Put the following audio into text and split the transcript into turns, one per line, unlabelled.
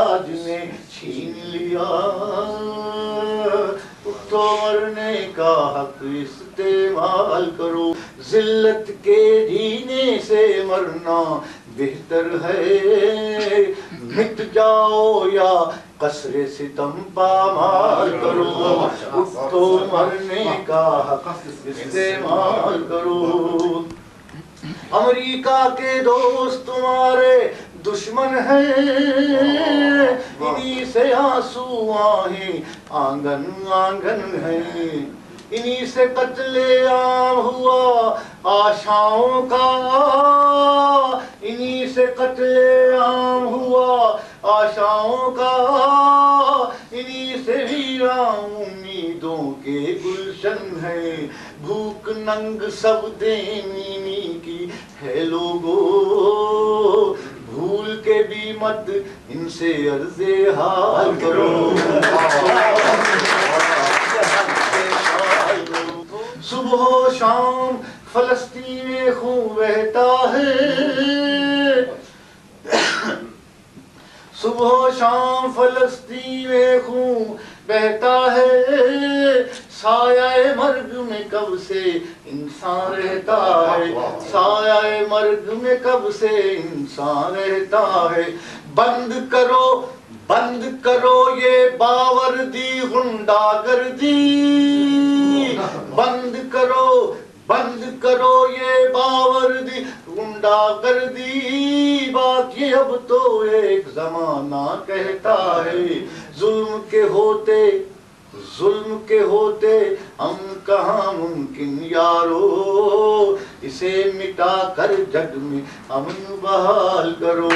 تاج نے چھین لیا، اٹھو مرنے کا حق استعمال کرو، ذلت کے جینے سے مرنا بہتر ہے، مٹ جاؤ یا قصر ستم پامال کرو، اٹھو مرنے کا حق استعمال کرو۔ امریکہ کے دوست تمہارے دشمن ہیں، انہی سے آنسو آہیں آنگن آنگن ہیں، انہی سے قتل عام ہوا آشاؤں کا، انہی سے قتل عام ہوا آشاؤں کا، انہی سے ویران امیدوں کے گلشن ہے، بھوک ننگ سب دینی کی ہے لوگو، بھول کے بھی مت ان سے عرض حال کرو۔ صبح و شام فلسطین میں خون بہتا ہے، صبح و شام فلسطین میں خون بہتا ہے، سایہ مرگ میں کب سے انسان رہتا ہے، سایہ مرگ میں کب سے انسان رہتا ہے، بند کرو یہ باوردی غنڈہ گردی، بند کرو یہ باوردی غنڈہ گردی، باقی اب تو ایک زمانہ کہتا ہے، ظلم کے ہوتے ہم کہاں ممکن یارو، اسے مٹا کر جگ میں امن بحال کرو۔